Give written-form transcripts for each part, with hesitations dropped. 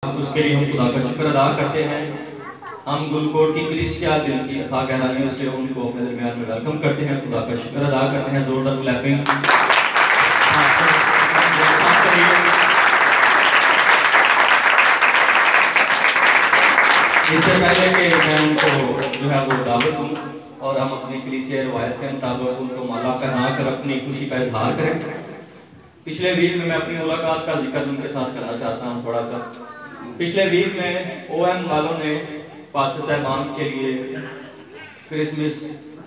اس کے لیے ہم خدا کا شکر ادا کرتے ہیں۔ ہم گلکوٹ کی کلیسیا دل کی خواہ گہرائیوں سے ان کو اپنے درمیان میں ویلکم کرتے ہیں، خدا کا شکر ادا کرتے ہیں۔ زوردار کلیپنگ اس سے پہلے کہ میں ان کو جو ہے وہ دعوت دوں اور ہم اپنی کلیسیا روایت کے مطابق ان کو مالا پہنا کر اپنی خوشی کا اظہار کریں۔ پچھلے ویک میں اپنی ملاقات کا ذکر ان کے ساتھ کرنا چاہتا ہوں تھوڑا سا۔ پچھلے ویک میں او ایم والوں نے پاسٹر صاحبان کے لیے کرسمس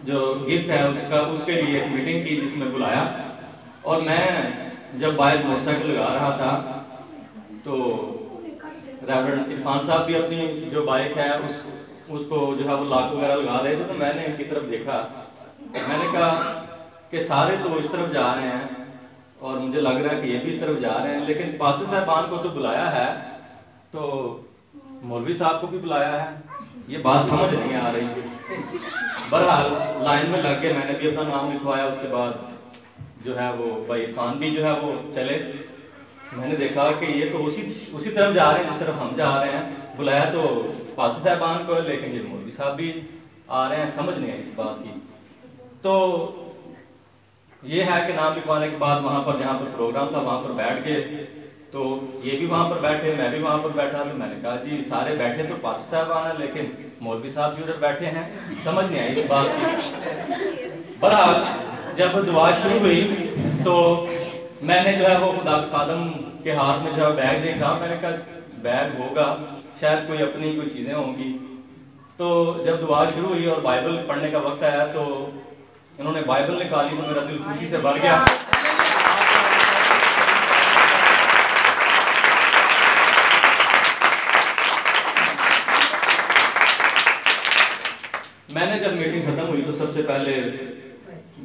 جو گفٹ ہے اس کے لیے ایک میٹنگ کی جس میں بلایا، اور میں جب باہر موٹر سائیکل لگا رہا تھا تو ریورنڈ عرفان صاحب بھی اپنی جو بائک ہے اس کو جو ہے وہ لاک وغیرہ لگا رہے تھے، تو میں نے ان کی طرف دیکھا، میں نے کہا کہ سارے تو اس طرف جا رہے ہیں اور مجھے لگ رہا ہے کہ یہ بھی اس طرف جا رہے ہیں، لیکن پاسٹر صاحبان کو تو بلایا ہے تو مولوی صاحب کو بھی بلایا ہے، یہ بات سمجھ نہیں آ رہی۔ بہرحال لائن میں لگ کے میں نے بھی اپنا نام لکھوایا، اس کے بعد جو ہے وہ بھائی عرفان بھی جو ہے وہ چلے۔ میں نے دیکھا کہ یہ تو اسی طرف جا رہے ہیں جس طرف ہم جا رہے ہیں، بلایا تو پاسٹر صاحبان کو، لیکن یہ مولوی صاحب بھی آ رہے ہیں، سمجھ نہیں آئی اس بات کی۔ تو یہ ہے کہ نام لکھوانے کے بعد وہاں پر جہاں پر پروگرام تھا وہاں پر بیٹھ گئے، تو یہ بھی وہاں پر بیٹھے، میں بھی وہاں پر بیٹھا، تو میں نے کہا جی سارے بیٹھے تو پاسٹر صاحب آنا، لیکن مولوی صاحب بھی ادھر بیٹھے ہیں، سمجھ نہیں آئی اس بات کی۔ بہرحال جب دعا شروع ہوئی تو میں نے جو ہے وہ خدا خادم کے ہاتھ میں جو ہے بیگ دیکھا، میں نے کہا بیگ ہوگا شاید کوئی اپنی کوئی چیزیں ہوں گی۔ تو جب دعا شروع ہوئی اور بائبل پڑھنے کا وقت آیا تو انہوں نے بائبل نکالی تو میرا دل خوشی سے بھر گیا۔ میں نے جب میٹنگ ختم ہوئی تو سب سے پہلے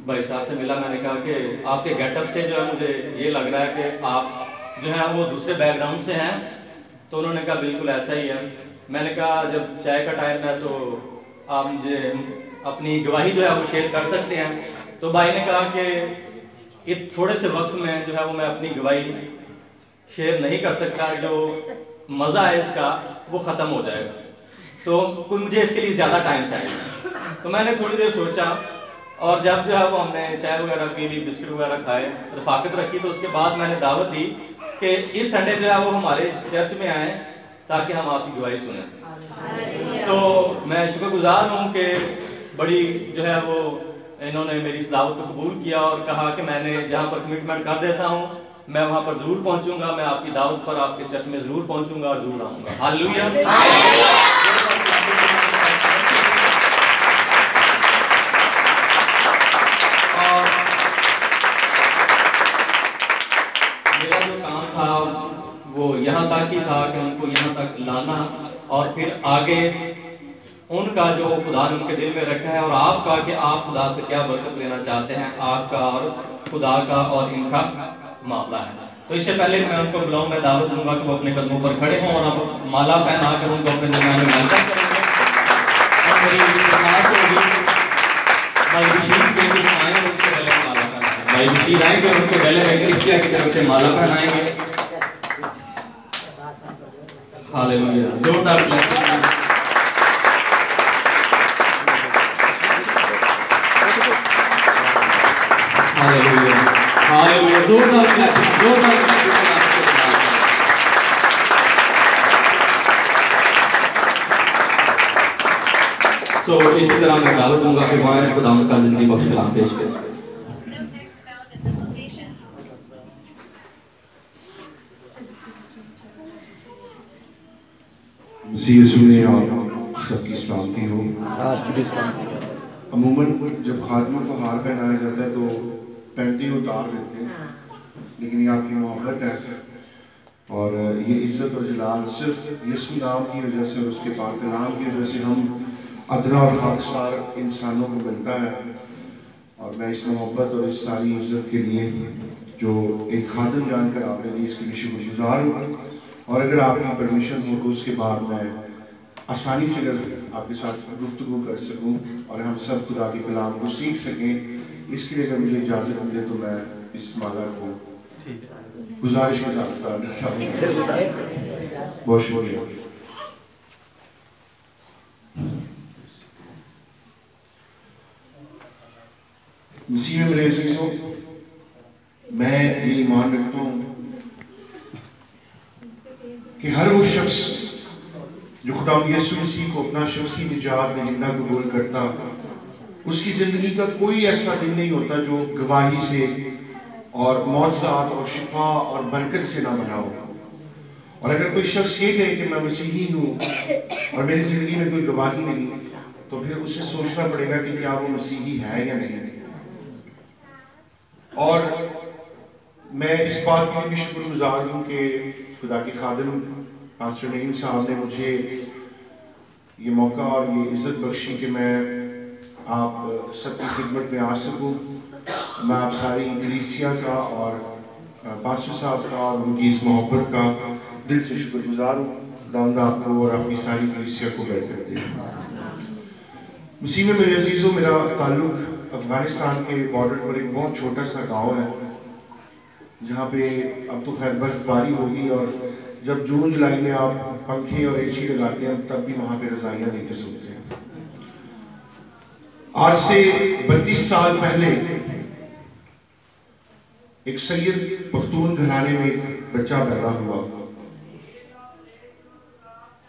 بھائی صاحب سے ملا، میں نے کہا کہ آپ کے گیٹ اپ سے جو ہے مجھے یہ لگ رہا ہے کہ آپ جو ہیں وہ دوسرے بیک گراؤنڈ سے ہیں، تو انہوں نے کہا بالکل ایسا ہی ہے۔ میں نے کہا جب چائے کا ٹائم ہے تو آپ مجھے اپنی گواہی جو ہے وہ شیئر کر سکتے ہیں، تو بھائی نے کہا کہ تھوڑے سے وقت میں جو ہے وہ میں اپنی گواہی شیئر نہیں کر سکتا، جو مزہ ہے اس کا وہ ختم ہو جائے گا، تو مجھے اس کے لیے زیادہ ٹائم چاہیے۔ تو میں نے تھوڑی دیر سوچا، اور جب جو ہے وہ ہم نے چائے وغیرہ پی لی، بسکٹ وغیرہ کھائے، رفاقت رکھی، تو اس کے بعد میں نے دعوت دی کہ اس سنڈے جو ہے وہ ہمارے چرچ میں آئیں تاکہ ہم آپ کی گواہی سنیں۔ تو میں شکر گزار ہوں کہ بڑی جو ہے وہ انہوں نے میری اس دعوت کو قبول کیا اور کہا کہ میں نے جہاں پر کمٹمنٹ کر دیتا ہوں میں وہاں پر ضرور پہنچوں گا، میں آپ کی دعوت پر آپ کے چرچ میں ضرور پہنچوں گا اور ضرور آؤں گا۔ ہاللویا۔ اور میرا جو کام تھا وہ یہاں تک ہی تھا کہ ان کو یہاں تک لانا اور پھر آگے ان کا جو خدا نے ان کے دل میں رکھا ہے اور آپ کا کہ آپ خدا سے کیا برکت لینا چاہتے ہیں، آپ کا اور خدا کا اور ان کا معاملہ ہے۔ تو اس سے پہلے میں ان کو بلاؤں، میں دعوت دوں گا کہ وہ اپنے قدموں پر کھڑے ہوں اور اب مالا پہنا کر ان کو اپنے درمیان میں ویلکم کریں گے۔ اور میری خواہش ہوگی بھائی بشیر سے بھی آئیں گے، ان سے پہلے مالا پہنائیں گے، بھائی بشیر آئیں گے، ان سے پہلے کلیسیا کی طرف سے مالا پہنائیں گے۔ ہاللویا، زوردار کلیپنگ۔ ہاللویا، ہاللویا، زوردار کلیپنگ، زوردار کلیپنگ۔ سو اسی طرح میں دعوت دوں گا کہ وہاں خدا ان کا زندگی بخش کلام پیش کریں۔ مسیح یسوع میں آپ سب کی سلامتی ہو۔ عموماً جب خادموں کو ہار پہنایا جاتا ہے تو پینٹی اتار دیتے ہیں، لیکن یہ آپ کی محبت ہے اور یہ عزت اور جلال صرف یسوع نام کی وجہ سے اور اس کے پاک کلام کی وجہ سے ہم ادنا اور خاکسار انسانوں کو ملتا ہے، اور میں اس محبت اور اس ساری عزت کے لیے جو ایک خادم جان کر آپ نے دی اس کے لیے شکر گزار ہوں۔ اور اگر آپ کی پرمیشن ہو تو اس کے بعد میں آسانی سے اگر آپ کے ساتھ گفتگو کر سکوں اور ہم سب خدا کے کلام کو سیکھ سکیں، اس کے لیے اگر مجھے اجازت ملے تو میں اس مالا کو گزارش کے ساتھ بہت شکریہ. مسیح میں میرے عزیزوں، میں یہ ایمان رکھتا ہوں کہ ہر وہ شخص جو خدا یسوع مسیح کو اپنا شخصی نجات دہندہ قبول کرتا، اس کی زندگی کا کوئی ایسا دن نہیں ہوتا جو گواہی سے اور معجزات اور شفا اور برکت سے نہ بھرا ہو. اور اگر کوئی شخص یہ کہے کہ میں مسیحی ہوں اور میری زندگی میں کوئی گواہی نہیں، تو پھر اسے سوچنا پڑے گا کہ کیا وہ مسیحی ہے یا نہیں. اور میں اس بات کے لیے بھی شکر گزار ہوں کہ خدا کے خادم پاسٹر نعیم صاحب نے مجھے یہ موقع اور یہ عزت بخشی کہ میں آپ سب کی خدمت میں آ سکوں. میں آپ ساری کلیسیا کا اور پاسٹر صاحب کا اور ان کی اس محبت کا دل سے شکر گزار ہوں. خداوند آپ کو اور آپ کی ساری کلیسیا کو برکت دے. مسیح میں میرے عزیزوں، میرا تعلق افغانستان کے بارڈر پر ایک بہت چھوٹا سا گاؤں ہے جہاں پہ اب تو خیر برف باری ہوگی، اور جب جون جولائی میں آپ پنکھے اور اے سی لگاتے ہیں تب بھی وہاں پہ رضائیاں لے کے سوتے ہیں. آج سے 32 سال پہلے ایک سید پختون گھرانے میں ایک بچہ پیدا ہوا،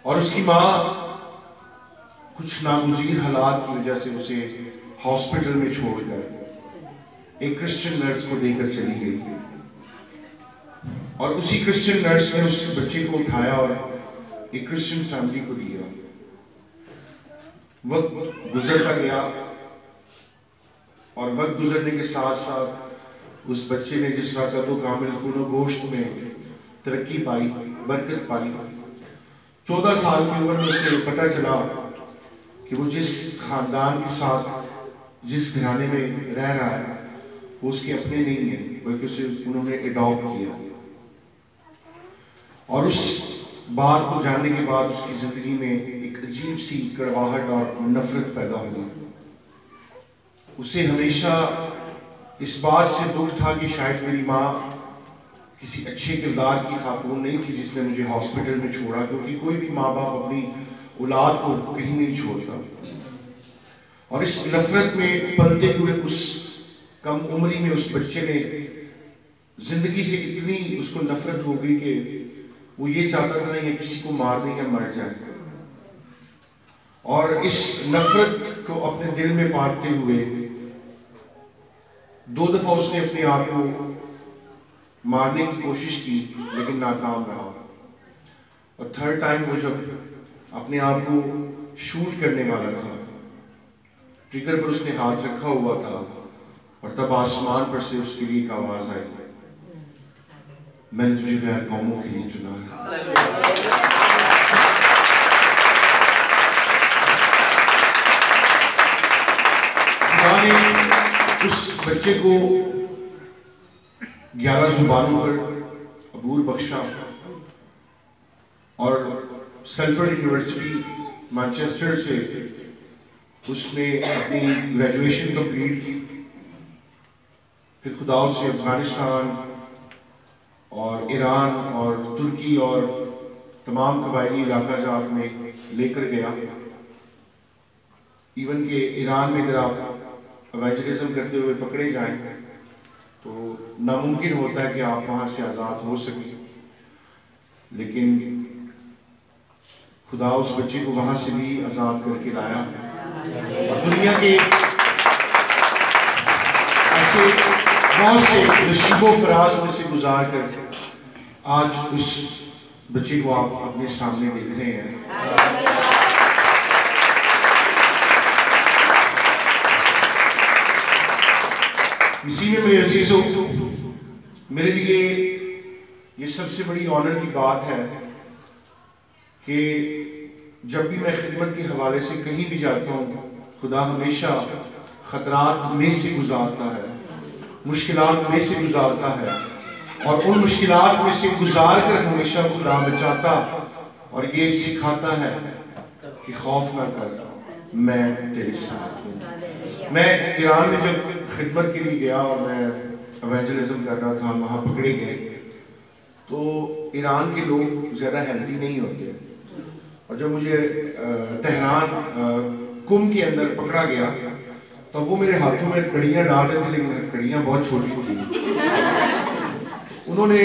اور اس کی ماں کچھ ناگزیر حالات کی وجہ سے اسے ہاسپٹل میں چھوڑ کر ایک کرسچن نرس کو دے کر چلی گئی. اور اسی کرسچن نرس نے اس بچے کو اٹھایا اور ایک کرسچن فیملی کو دیا. وقت گزرتا گیا، اور وقت گزرنے کے ساتھ ساتھ اس بچے نے جس طرح قد و کامل خون و گوشت میں ترقی پائی، برکت پائی. 14 سال کی عمر میں اسے پتہ چلا کہ وہ جس خاندان کے ساتھ جس گھرانے میں رہ رہا ہے وہ اس کے اپنے نہیں ہیں، بلکہ اسے انہوں نے ایڈاپٹ کیا. اور اس بات کو جاننے کے بعد اس کی زندگی میں ایک عجیب سی کڑواہٹ اور نفرت پیدا ہوئی. اسے ہمیشہ اس بات سے دکھ تھا کہ شاید میری ماں کسی اچھے کردار کی خاتون نہیں تھی جس نے مجھے ہاسپٹل میں چھوڑا، کیونکہ کوئی بھی ماں باپ اپنی اولاد کو کہیں نہیں چھوڑتا. اور اس نفرت میں پلتے ہوئے اس کم عمری میں اس بچے نے زندگی سے اتنی اس کو نفرت ہو گئی کہ وہ یہ چاہتا تھا یا کسی کو مار دیں یا مر جائے. اور اس نفرت کو اپنے دل میں پالتے ہوئے 2 دفعہ اس نے اپنے آپ کو مارنے کی کوشش کی لیکن ناکام رہا. اور 3rd ٹائم وہ جب اپنے آپ کو شوٹ کرنے والا تھا، ٹریگر پر اس نے ہاتھ رکھا ہوا تھا، اور تب آسمان پر سے اس کے لیے ایک آواز آئی، میں نے تجھے غیر قوموں کے لیے چنا ہے. خدا نے اس بچے کو 11 زبانوں پر عبور بخشا، اور سیلفرڈ یونیورسٹی مانچسٹر سے اس نے اپنی گریجویشن کمپلیٹ کی. پھر خدا سے افغانستان اور ایران اور ترکی اور تمام قبائلی علاقہ جات میں لے کر گیا. ایون کہ ایران میں اگر آپ ایونجلزم کرتے ہوئے پکڑے جائیں تو ناممکن ہوتا ہے کہ آپ وہاں سے آزاد ہو سکیں، لیکن خدا اس بچے کو وہاں سے بھی آزاد کر کے لایا. اور دنیا کے ایسے بہت سے نشیب و فراز میں سے گزار کر آج اس بچے کو آپ اپنے سامنے دیکھ رہے ہیں. اسی میں میرے عزیزوں، میرے لیے یہ سب سے بڑی آنر کی بات ہے کہ جب بھی میں خدمت کے حوالے سے کہیں بھی جاتا ہوں، خدا ہمیشہ خطرات میں سے گزارتا ہے، مشکلات میں سے گزارتا ہے، اور ان مشکلات میں سے گزار کر ہمیشہ خدا بچاتا اور یہ سکھاتا ہے کہ خوف نہ کر، میں تیرے ساتھ ہوں. میں ایران میں جب خدمت کے لیے گیا اور میں ایونجلزم کر رہا تھا، وہاں پکڑے گئے تو ایران کے لوگ زیادہ ہیلتھی نہیں ہوتے، اور جب مجھے تہران کم کے اندر پکڑا گیا تو وہ میرے ہاتھوں میں کڑیاں ڈال رہے تھے، لیکن کڑیاں بہت چھوٹی تھیں۔ انہوں نے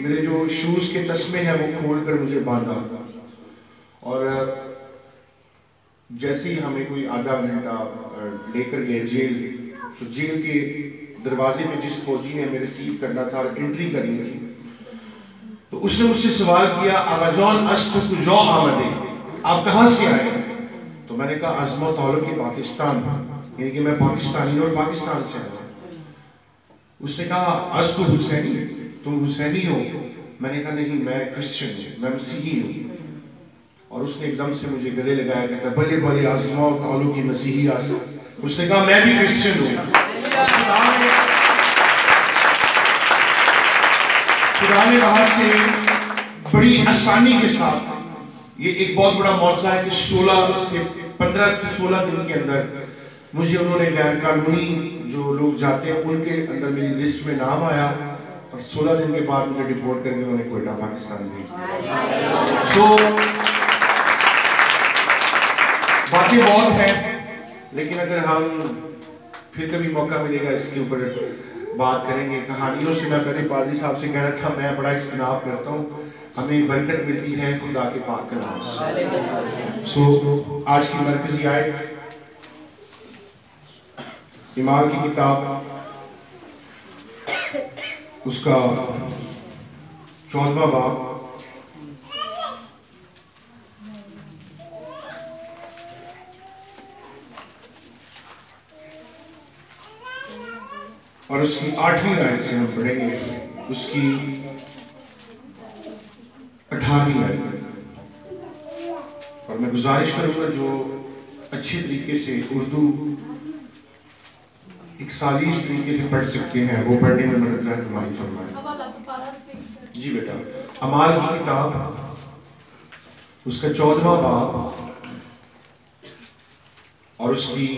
میرے جو شوز کے تسمے ہیں وہ کھول کر مجھے باندھا، اور جیسے ہی ہمیں کوئی آدھا گھنٹہ لے کر گئے جیل، تو جیل کے دروازے میں جس فوجی نے ہمیں ریسیو کرنا تھا اور انٹری کرنی تھی، تو اس نے مجھ سے سوال کیا آغا جان اس تو کجا آمدے، آپ کہاں سے آئے؟ تو میں نے کہا عزم و تعلق پاکستان، یعنی کہ میں پاکستانی اور پاکستان سے آیا۔ اس نے کہا اس تو حسینی، تم حسینی ہو؟ میں نے کہا نہیں، میں کرسچن ہوں، میں مسیحی ہوں۔ اور اس نے ایک دم سے مجھے گلے لگایا، کہتا بلے بلے عزم و تعلق کی مسیحی آسف۔ اس نے کہا میں بھی کرسچن ہوں۔ خدا نے وہاں سے بڑی آسانی کے ساتھ، یہ ایک بہت بڑا معجزہ ہے کہ 15 سے 16 دن کے اندر مجھے انہوں نے غیر قانونی جو لوگ جاتے ہیں ان کے اندر میری لسٹ میں نام آیا، اور 16 دن کے بعد مجھے ڈیپورٹ کر کے انہوں نے کوئٹہ پاکستان بھیج۔ تو باتیں بہت ہیں، لیکن اگر ہم پھر کبھی موقع ملے گا اس کے اوپر بات کریں گے۔ کہانیوں سے میں پہلے پادری صاحب سے کہہ رہا تھا، میں بڑا اجتناب کرتا ہوں، ہمیں برکت ملتی ہے خدا کے پاک کلام سے۔ آج کی مرکزی آیت اعمال کی کتاب اس کا 14واں باب اور اس کی 8ویں آیت سے ہم پڑھیں گے اس کی 18ویں آیت۔ اور میں گزارش کروں گا جو اچھے طریقے سے اردو ایک سالیس طریقے سے پڑھ سکتے ہیں وہ پڑھنے میں مدد رہنمائی فرمائیں۔ جی بیٹا، اعمال کی کتاب اس کا 14واں باب اور اس کی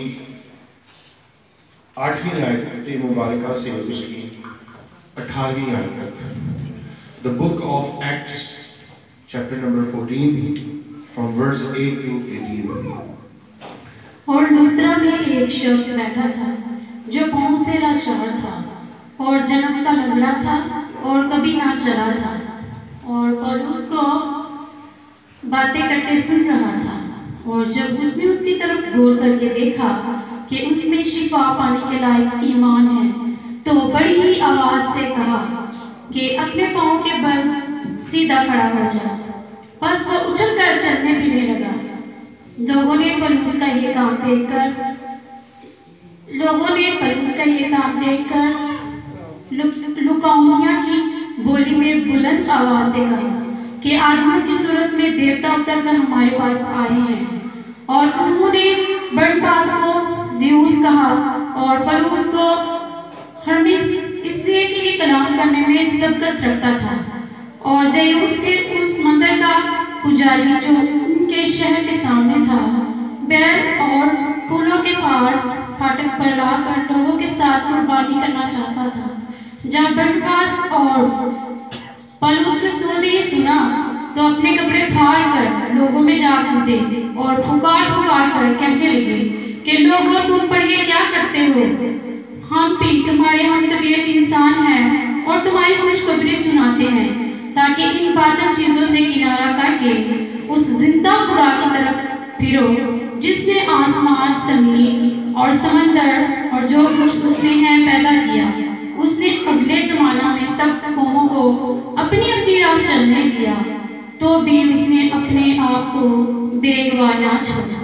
8ویں آیت مبارکہ سے اس کی 18ویں آیت تک۔ The book of Acts, chapter number 14, from verse 8 to 18۔ اور لسترا میں ایک شخص بیٹھا تھا جو پاؤں سے لاچار تھا اور جنم کا لنگڑا تھا اور کبھی نہ چلا تھا، اور پولس کو باتیں کرتے سن رہا تھا، اور جب اس نے اس کی طرف غور کر کے دیکھا کہ اس میں شفا پانے کے لائق ایمان ہے، تو بڑی ہی آواز سے کہا کہ اپنے پاؤں کے بل سیدھا کھڑا ہو جا۔ پس وہ اچھل کر چلنے پھرنے لگا۔ لوگوں نے پولس کا یہ کام دیکھ کر لوکاؤنیا کی بولی میں بلند آواز سے کہا کہ آدمیوں کی صورت میں دیوتا اتر کر ہمارے پاس آئے ہیں۔ اور انہوں نے برنباس کو زیوس کہا اور پولس کو ہرمیس، اس لیے کہ یہ کلام کرنے میں سبقت رکھتا تھا، اور زیوس کے اس مندر کا پجاری جو ان کے شہر کے سامنے تھا، بیل اور پھولوں کے پار پھاٹک پر لا کر لوگوں کے ساتھ قربانی کرنا چاہتا تھا۔ جب برنباس اور پولس رسول نے یہ سنا تو اپنے کپڑے پھاڑ کر لوگوں میں جا کودے اور پکار کر کہنے لگے کہ لوگوں تم پر یہ کیا کرتے ہو؟ ہم بھی تمہارے ہم طبیعت انسان ہیں اور تمہاری خوشخبری سناتے ہیں، تاکہ ان باطل چیزوں سے کنارہ کر کے اس زندہ خدا کی طرف پھرو جس نے آسمان، زمین اور سمندر اور جو کچھ اس میں ہے پیدا کیا۔ اس نے اگلے زمانہ میں سب قوموں کو اپنی اپنی راہ چلنے دیا، تو بھی اس نے اپنے آپ کو بے گواہ نہ چھوڑا۔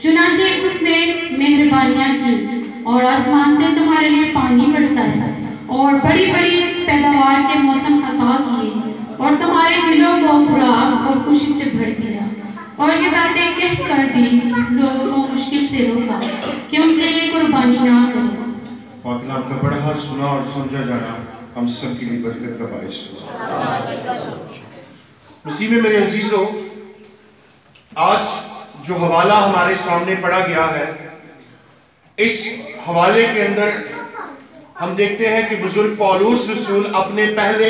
چنانچہ اس نے مہربانیاں کی اور آسمان سے تمہارے لیے پانی برسایا اور بڑی بڑی پیداوار کے موسم عطا کیے، اور تمہارے دلوں کو خوراک اور خوشی سے بھر دیا، اور یہ باتیں کہہ کر بھی لوگوں کو مشکل سے روکا کہ ان کے لیے قربانی نہ کرو۔ پاک کلام کا پڑھا، سنا اور سمجھا جانا ہم سب کے لیے برکت کا باعث ہو۔ مسیح میں میرے عزیزو، آج جو حوالہ ہمارے سامنے پڑھا گیا ہے، اس حوالے کے اندر ہم دیکھتے ہیں کہ بزرگ پولس رسول اپنے پہلے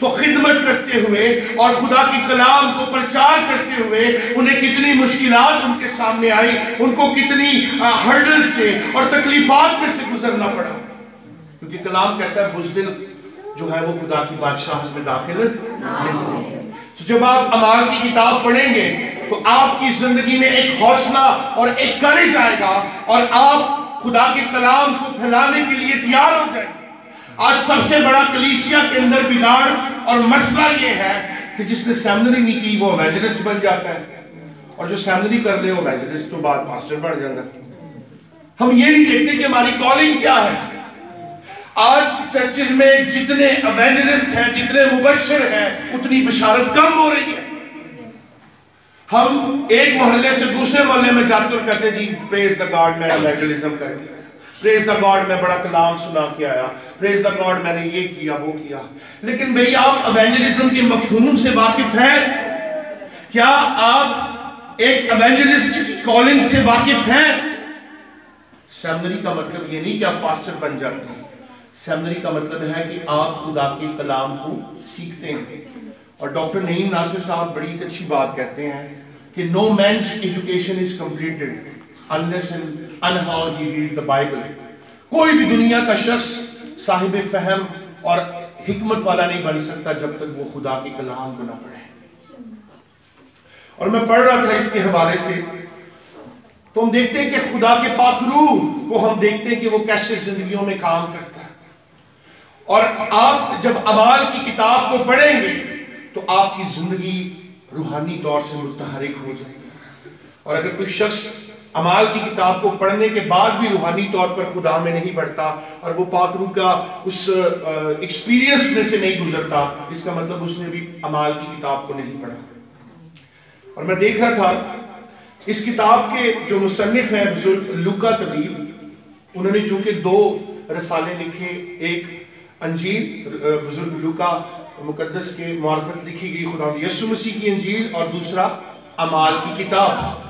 تو خدمت کرتے ہوئے اور خدا کی کلام کو پرچار کرتے ہوئے انہیں کتنی مشکلات ان کے سامنے آئی، ان کو کتنی ہرڈل سے اور تکلیفات میں سے گزرنا پڑا، کیونکہ کلام کہتا ہے بزدل جو ہے وہ خدا کی بادشاہت میں داخل نہیں۔ جب آپ اعمال کی کتاب پڑھیں گے تو آپ کی زندگی میں ایک حوصلہ اور ایک کریج آئے گا اور آپ خدا کے کلام کو پھیلانے کے لیے تیار ہو جائیں گے۔ آج سب سے بڑا کلیسیا کے اندر بگاڑ اور مسئلہ یہ ہے کہ جس نے سیمنری نہیں کی وہ ایوانجلسٹ بن جاتا ہے، اور جو سیمنری کر لے وہ ایوانجلسٹ تو بعد پاسٹر بن جاتا ہے۔ ہم یہ نہیں دیکھتے کہ ہماری کالنگ کیا ہے۔ آج چرچز میں جتنے ایوانجلسٹ ہیں، جتنے مبشر ہیں، اتنی بشارت کم ہو رہی ہے۔ ہم ایک محلے سے دوسرے محلے میں جاتے اور کہتے جی پریز دا گاڈ میں ایوانجلزم کر کے آیا، پریز دا گاڈ میں بڑا کلام سنا کے آیا، پریز دا گاڈ میں نے یہ کیا وہ کیا۔ لیکن بھئی آپ ایوانجلزم کے مفہوم سے واقف ہیں؟ کیا آپ ایک ایوانجلسٹ کی کالنگ سے واقف ہیں؟ سیمنری کا مطلب یہ نہیں کہ آپ پاسٹر بن جاتے ہیں، سیمنری کا مطلب ہے کہ آپ خدا کے کلام کو سیکھتے ہیں۔ اور ڈاکٹر نعیم ناصر صاحب بڑی ایک اچھی بات کہتے ہیں کہ no man's education is completed unless and how he read the Bible۔ کوئی بھی دنیا کا شخص صاحب فہم اور حکمت والا نہیں بن سکتا جب تک وہ خدا کے کلام کو نہ پڑھے۔ اور میں پڑھ رہا تھا اس کے حوالے سے، تو ہم دیکھتے ہیں کہ خدا کے پاک روح کو ہم دیکھتے ہیں کہ وہ کیسے زندگیوں میں کام کرتا ہے۔ اور آپ جب اعمال کی کتاب کو پڑھیں گے تو آپ کی زندگی روحانی طور سے متحرک ہو جائے گی۔ اور اگر کوئی شخص اعمال کی کتاب کو پڑھنے کے بعد بھی روحانی طور پر خدا میں نہیں بڑھتا اور وہ پاک روح کا اس ایکسپیرینس میں سے نہیں گزرتا، اس کا مطلب اس نے بھی اعمال کی کتاب کو نہیں پڑھا۔ اور میں دیکھ رہا تھا اس کتاب کے جو مصنف ہیں بزرگ لوکا طبیب، انہوں نے چونکہ 2 رسالے لکھے، ایک انجیل بزرگ لوکا مقدس کے معرفت لکھی گئی خدا یسوع مسیح کی انجیل، اور دوسرا اعمال کی کتاب۔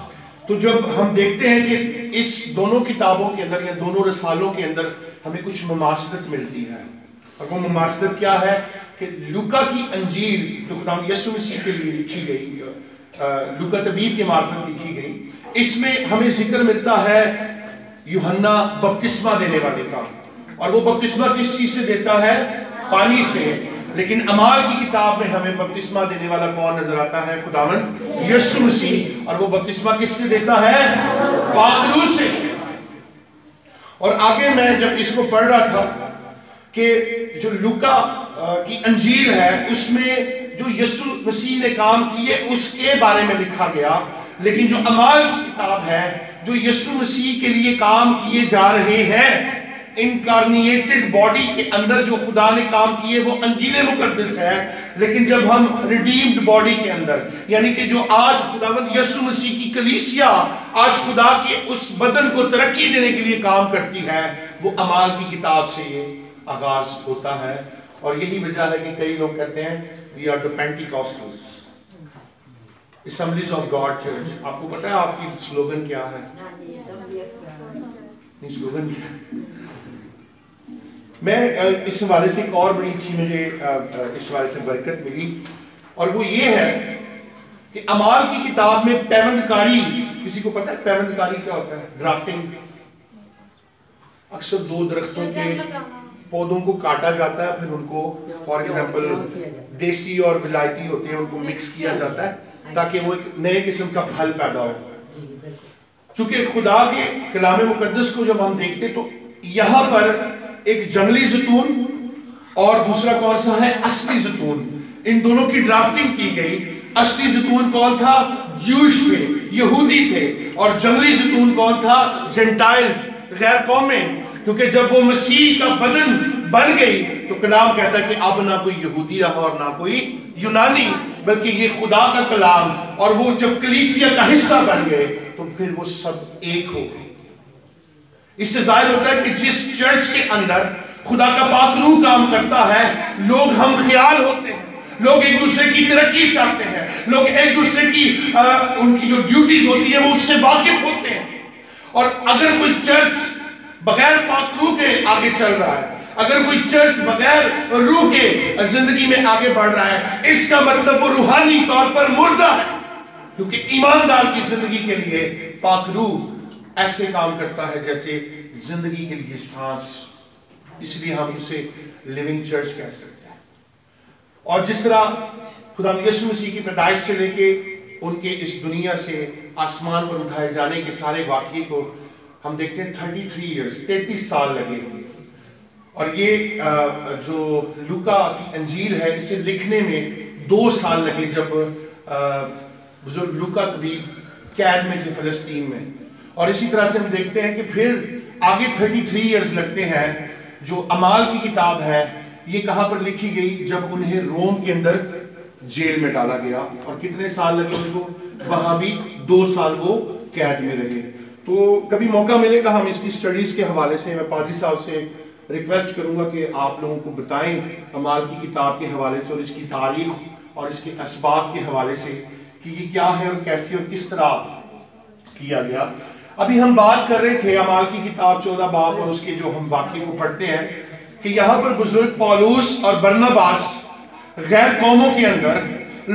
تو جب ہم دیکھتے ہیں کہ اس دونوں کتابوں کے اندر یا دونوں رسالوں کے اندر ہمیں کچھ مماثلت ملتی ہے، اور وہ مماثلت کیا ہے کہ لوکا کی انجیل جو خدا یسوع مسیح کے لیے لکھی گئی، لوکا طبیب کی معرفت لکھی گئی، اس میں ہمیں ذکر ملتا ہے یوحنا بپتسمہ دینے والے کا، اور وہ بپتسمہ کس چیز سے دیتا ہے؟ پانی سے۔ لیکن اعمال کی کتاب میں ہمیں بپتسمہ دینے والا کون نظر آتا ہے؟ خداوند یسوع مسیح، اور وہ بپتسمہ کس سے دیتا ہے؟ پاک روح سے۔ اور آگے میں جب اس کو پڑھ رہا تھا کہ جو لوکا کی انجیل ہے اس میں جو یسوع مسیح نے کام کیے اس کے بارے میں لکھا گیا، لیکن جو اعمال کی کتاب ہے جو یسوع مسیح کے لیے کام کیے جا رہے ہیں، انکارنیٹڈ باڈی کے اندر جو خدا نے کام کیے وہ انجیل مقدس ہے۔ لیکن جب ہم ریڈیمڈ باڈی کے اندر، یعنی کہ جو آج خداوند یسوع مسیح کی کلیسیا آج خدا کے اس بدن کو ترقی دینے کے لیے کام کرتی ہے، وہ اعمال کی کتاب سے یہ آغاز ہوتا ہے۔ اور یہی وجہ ہے کہ کئی لوگ کہتے ہیں we are the Pentecostals Assemblies of God Church۔ آپ کو پتا ہے آپ کی سلوگن کیا ہے؟ نہیں، سلوگن کیا ہے؟ میں اس حوالے سے ایک اور بڑی اچھی مجھے اس حوالے سے برکت ملی، اور وہ یہ ہے کہ اعمال کی کتاب میں پیوند کاری، کسی کو پتا ہے پیوند کاری کیا ہوتا ہے؟ ڈرافٹنگ۔ اکثر 2 درختوں کے پودوں کو کاٹا جاتا ہے، پھر ان کو فار ایگزامپل دیسی اور ولایتی ہوتے ہیں ان کو مکس کیا جاتا ہے تاکہ وہ ایک نئے قسم کا پھل پیدا ہو۔ چونکہ خدا کے کلام مقدس کو جب ہم دیکھتے تو یہاں پر ایک جنگلی زیتون اور دوسرا کون سا ہے؟ اصلی زیتون، ان دونوں کی ڈرافٹنگ کی گئی۔ اصلی زیتون کون تھا؟ جوش تھے، یہودی تھے، اور جنگلی زیتون کون تھا؟ جنٹائلز، غیر قومیں۔ کیونکہ جب وہ مسیح کا بدن بن گئی تو کلام کہتا ہے کہ اب نہ کوئی یہودی رہا اور نہ کوئی یونانی، بلکہ یہ خدا کا کلام، اور وہ جب کلیسیا کا حصہ بن گئے تو پھر وہ سب ایک ہو گئے۔ اس سے ظاہر ہوتا ہے کہ جس چرچ کے اندر خدا کا پاک روح کام کرتا ہے، لوگ ہم خیال ہوتے ہیں، لوگ ایک دوسرے کی ترقی چاہتے ہیں، لوگ ایک دوسرے کی ان کی جو ڈیوٹیز ہوتی ہیں وہ اس سے واقف ہوتے ہیں۔ اور اگر کوئی چرچ بغیر پاک روح کے آگے چل رہا ہے، اگر کوئی چرچ بغیر روح کے زندگی میں آگے بڑھ رہا ہے، اس کا مطلب وہ روحانی طور پر مردہ ہے، کیونکہ ایماندار کی زندگی کے لیے پاک روح ایسے کام کرتا ہے جیسے زندگی کے لیے سانس، اس لیے ہم اسے لیونگ چرچ کہہ سکتے ہیں۔ اور جس طرح خدا یسوع مسیح کی پیدائش سے لے کے ان کے اس دنیا سے آسمان پر اٹھائے جانے کے سارے واقعے کو ہم دیکھتے ہیں 33 ایئرز 33 سال لگے، اور یہ جو لوکا کی انجیل ہے اسے لکھنے میں 2 سال لگے، جب بزرگ لوکا طبیب قید میں تھے فلسطین میں، اور اسی طرح سے ہم دیکھتے ہیں کہ پھر آگے 33 ایئرز لگتے ہیں۔ جو اعمال کی کتاب ہے یہ کہاں پر لکھی گئی؟ جب انہیں روم کے اندر جیل میں ڈالا گیا، اور کتنے سال لگے ان کو؟ وہاں بھی 2 سال وہ قید میں رہے۔ تو کبھی موقع ملے گا ہم اس کی سٹڈیز کے حوالے سے، میں پادری صاحب سے ریکویسٹ کروں گا کہ آپ لوگوں کو بتائیں اعمال کی کتاب کے حوالے سے اور اس کی تاریخ اور اس کے اسباب کے حوالے سے کہ یہ کیا ہے اور کیسے اور کس طرح کیا گیا۔ ابھی ہم بات کر رہے تھے اعمال کی کتاب 14 باب اور اس کے جو ہم واقعے کو پڑھتے ہیں کہ یہاں پر بزرگ پولس اور برناباس غیر قوموں کے اندر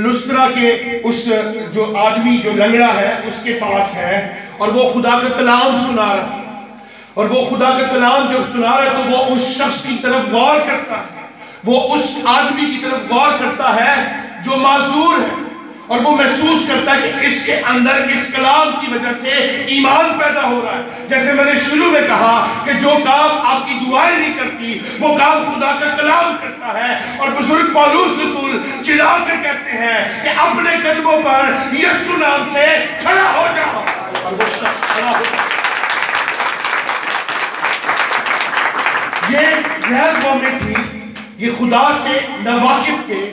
لسطرا کے اس جو آدمی جو لنگڑا ہے اس کے پاس ہے، اور وہ خدا کا کلام سنا رہا ہے، اور وہ خدا کا کلام جب سنا رہا ہے تو وہ اس شخص کی طرف غور کرتا ہے، وہ اس آدمی کی طرف غور کرتا ہے جو معذور ہے، اور وہ محسوس کرتا ہے کہ اس کے اندر اس کلام کی وجہ سے ایمان پیدا ہو رہا ہے۔ جیسے میں نے شروع میں کہا کہ جو کام آپ کی دعائیں نہیں کرتی وہ کام خدا کا کلام کرتا ہے، اور بزرگ پولس رسول چلا کر کہتے ہیں کہ اپنے قدموں پر یسوع نام سے کھڑا ہو جاؤ، اور وہ شخص کھڑا ہو جاؤ۔ یہ غیر قومیں تھی، یہ خدا سے ناواقف تھے،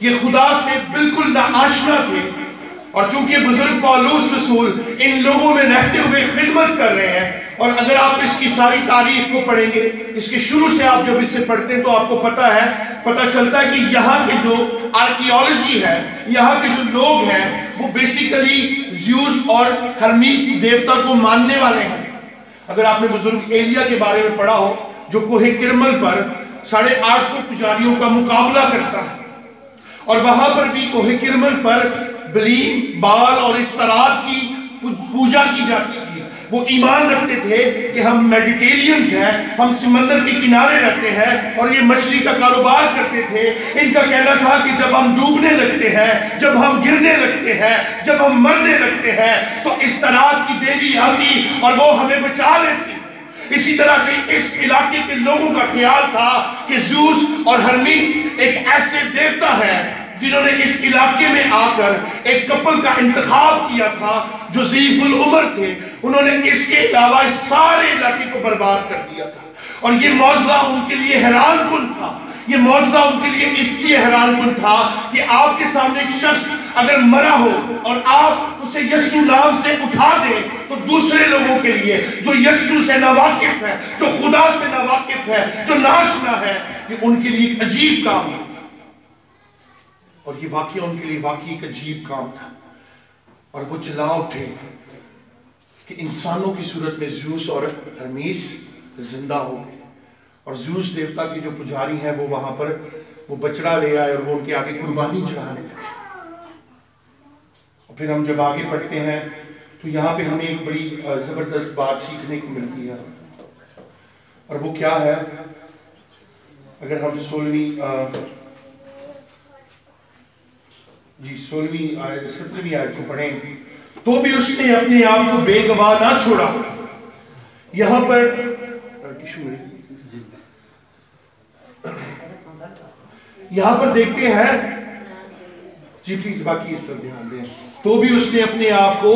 یہ خدا سے بالکل ناآشنا تھے، اور چونکہ بزرگ پولس رسول ان لوگوں میں رہتے ہوئے خدمت کر رہے ہیں، اور اگر آپ اس کی ساری تاریخ کو پڑھیں گے، اس کے شروع سے آپ جب اسے پڑھتے ہیں تو آپ کو پتہ چلتا ہے کہ یہاں کے جو آرکیالوجی ہے، یہاں کے جو لوگ ہیں وہ بیسیکلی زیوس اور ہرمیس دیوتا کو ماننے والے ہیں۔ اگر آپ نے بزرگ ایلیا کے بارے میں پڑھا ہو جو کوہ کرمل پر 850 پجاریوں کا مقابلہ کرتا ہے، اور وہاں پر بھی کوہ کرمل پر بلیم، بال اور استرات کی پوجا کی جاتی تھی۔ وہ ایمان رکھتے تھے کہ ہم میڈیٹیرینز ہیں، ہم سمندر کے کنارے رہتے ہیں اور یہ مچھلی کا کاروبار کرتے تھے۔ ان کا کہنا تھا کہ جب ہم ڈوبنے لگتے ہیں، جب ہم گرنے لگتے ہیں، جب ہم مرنے لگتے ہیں تو استرات کی دیوی آتی اور وہ ہمیں بچا لیتی۔ اسی طرح سے اس علاقے کے لوگوں کا خیال تھا کہ زیوس اور ہرمیس ایک ایسے دیوتا ہے جنہوں نے اس علاقے میں آ کر ایک کپل کا انتخاب کیا تھا جو ضعیف العمر تھے، انہوں نے اس کے علاوہ اس سارے علاقے کو برباد کر دیا تھا، اور یہ معجزہ ان کے لیے حیران کن تھا۔ یہ معجزہ ان کے لیے اس لیے حیران کن تھا کہ آپ کے سامنے ایک شخص اگر مرا ہو اور آپ اسے یسوع نام سے اٹھا دیں تو دوسرے لوگوں کے لیے جو یسوع سے ناواقف ہے، جو خدا سے ناواقف ہے، جو ناشنا ہے، یہ ان کے لیے ایک عجیب کام ہے، اور یہ واقعہ ان کے لیے واقعی ایک عجیب کام تھا، اور وہ چلا اٹھے کہ انسانوں کی صورت میں زیوس اور ہرمیس زندہ ہو گئے، اور زیوس دیوتا کے جو پجاری ہیں وہ وہاں پر وہ بچڑا لے آئے اور وہ ان کے آگے قربانی چڑھانے لگے۔ اور پھر ہم جب آگے پڑھتے ہیں تو یہاں پہ ہمیں ایک بڑی زبردست بات سیکھنے کو ملتی ہے، اور وہ کیا ہے؟ اگر ہم 16ویں آیت 17ویں آیت کو پڑھیں، تو بھی اس نے اپنے آپ کو بے گواہ نہ چھوڑا۔ یہاں پر دیکھتے ہیں، جی پلیز باقی اس طرف دھیان دیں، تو بھی اس نے اپنے آپ کو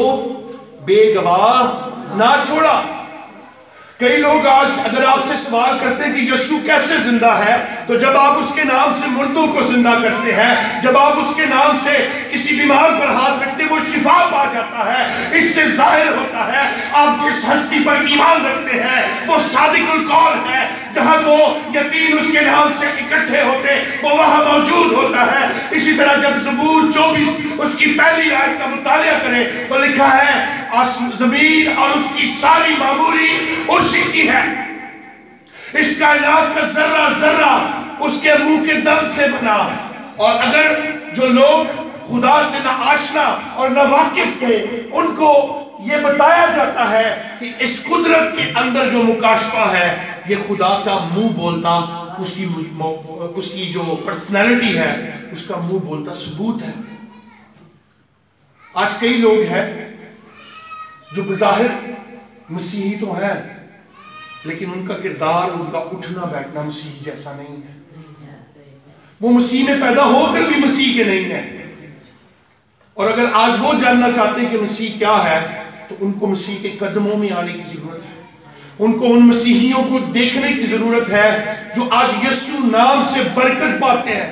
بے گواہ نہ چھوڑا۔ کئی لوگ آج اگر آپ سے سوال کرتے ہیں کہ یسوع کیسے زندہ ہے، تو جب آپ اس کے نام سے مردوں کو زندہ کرتے ہیں، جب آپ اس کے نام سے کسی بیمار پر ہاتھ رکھتے ہیں وہ شفا پا جاتا ہے۔ اس سے ظاہر ہوتا ہے آپ جس ہستی پر ایمان رکھتے ہیں وہ صادق القول ہے، جہاں تو یتیم اس کے نام سے اکٹھے ہوتے وہ وہاں موجود ہوتا ہے۔ اسی طرح جب زبور 24 اس کی پہلی آیت کا مطالعہ کرے تو لکھا ہے زمین اور اس کی ساری معموری اسی کی ہے۔ اس کائنات کا ذرہ ذرہ اس کے منہ کے دم سے بنا. اور اگر جو لوگ خدا سے نہ آشنا اور نہ واقف تھے ان کو یہ بتایا جاتا ہے کہ اس قدرت کے اندر جو مکاشفہ ہے یہ خدا کا منہ بولتا اس کی جو پرسنالٹی ہے اس کا منہ بولتا ثبوت ہے. آج کئی لوگ ہیں جو بظاہر مسیحی تو ہیں لیکن ان کا کردار ان کا اٹھنا بیٹھنا مسیح جیسا نہیں ہے. وہ مسیح میں پیدا ہو کر بھی مسیح کے نہیں ہیں. اور اگر آج وہ جاننا چاہتے ہیں کہ مسیح کیا ہے تو ان کو مسیح کے قدموں میں آنے کی ضرورت ہے. ان کو ان مسیحیوں کو دیکھنے کی ضرورت ہے جو آج یسوع نام سے برکت پاتے ہیں.